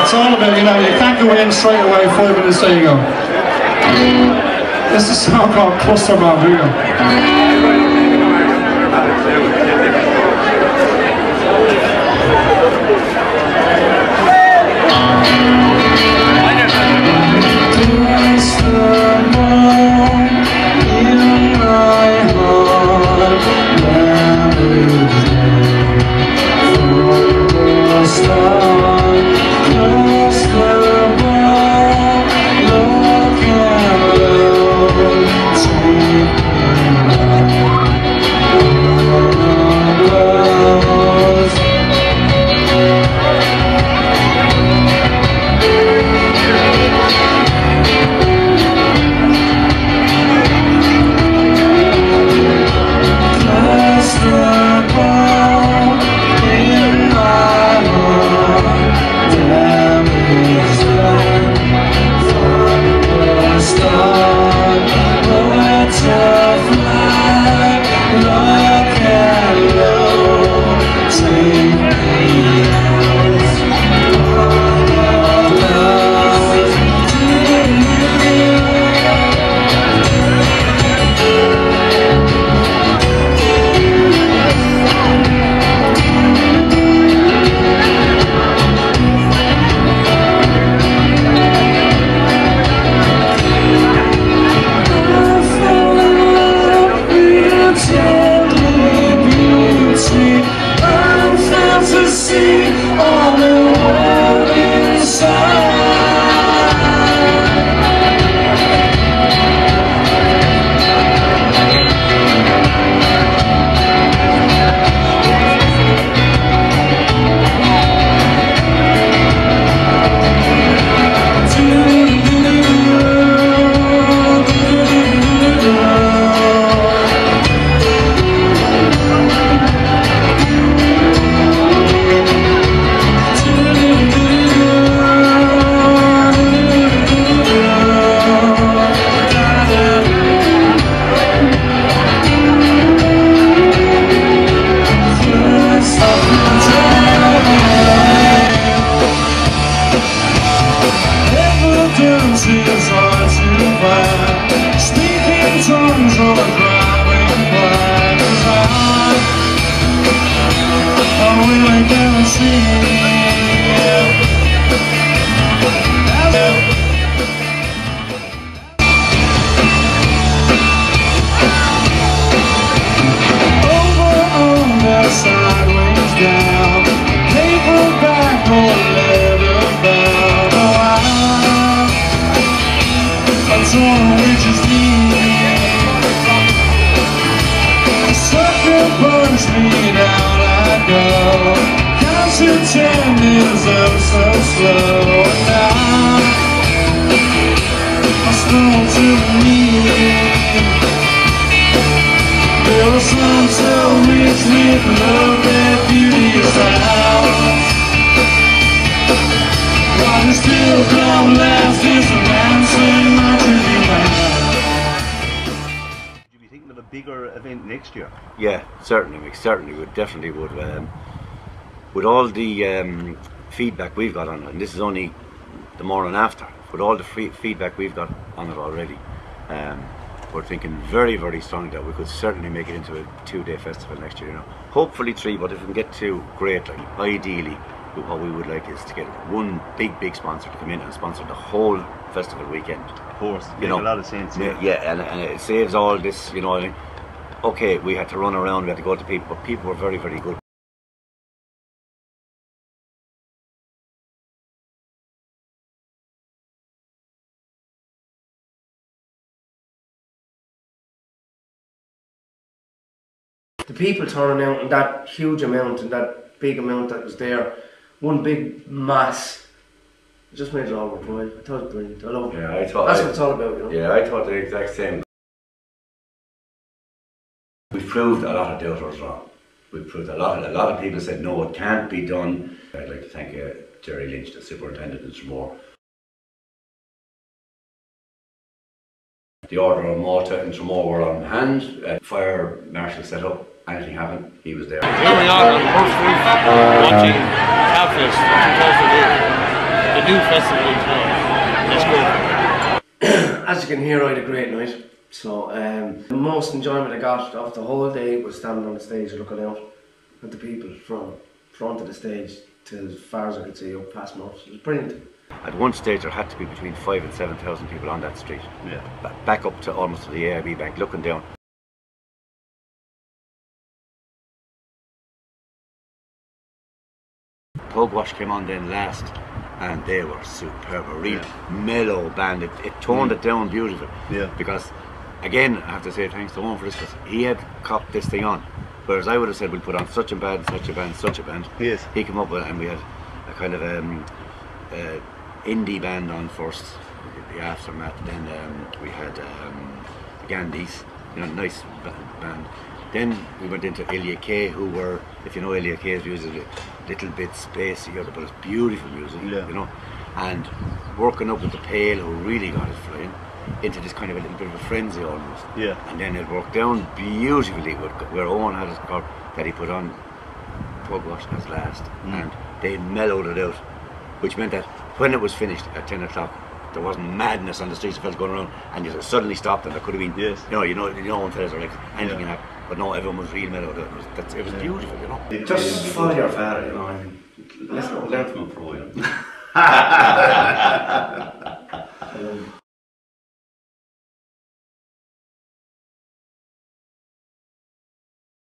It's all about, you know, you can't go in straight away, 5 minutes there you go. This is a song called Cluster Bomb, here you go. Next year? Yeah, certainly, we certainly would, definitely would. With all the feedback we've got on it, and this is only the morning after, with all the feedback we've got on it already, we're thinking very, very strongly that we could certainly make it into a 2-day festival next year. You know, hopefully 3, but if we can get 2, great. Like, ideally, what we would like is to get one big sponsor to come in and sponsor the whole festival weekend. Of course, you know, a lot of sense. Yeah, and it saves all this. You know, okay, we had to run around, we had to go to people, but people were very, very good. The people turning out in that huge amount and that big amount that was there, one big mass, it just made it all worthwhile. I thought it was brilliant. I love it. Yeah, I thought that's what it's all about, you know. Yeah, I thought the exact same. We've proved a lot of doubters wrong. We've proved a lot of people said no, it can't be done. I'd like to thank Jerry Lynch, the superintendent in Tramore. The Order of Malta in Tramore were on hand. Fire marshal set up. Anything happened, he was there. Here we are on the first week watching Kavfest 2008. The do festivals now. Let's go. As you can hear, I had a great night. So the most enjoyment I got of the whole day was standing on the stage looking out at the people from front of the stage to as far as I could see up past Morse. It was brilliant. At one stage there had to be between 5,000 and 7,000 people on that street. Yeah. Back up to almost to the AIB bank, looking down. Pugwash came on then last, and they were superb. A real mellow band. It toned it down beautifully. Yeah. Because, again, I have to say thanks to Owen for this, because he had copped this thing on. Whereas I would have said we'll put on such a band, such a band, such a band. Yes. He came up with it, and we had a kind of indie band on first, the aftermath. Then we had the Gandhis, nice band. Then we went into Ilya K, who were, if you know Ilya K's music, a little bit spacey, but it's beautiful music, and working up with the Pale, who really got it flying, into this kind of a little bit of a frenzy almost. Yeah. And then it worked down beautifully where Owen had his car that he put on Pugwash as last, and they mellowed it out, which meant that when it was finished at 10 o'clock, there wasn't madness on the streets of fellas going around, and you suddenly stopped, and there could have been, when fellas are like, anything can happen, but no, everyone was real mellowed out. It was beautiful, Just follow your father, and Let's learn from a pro,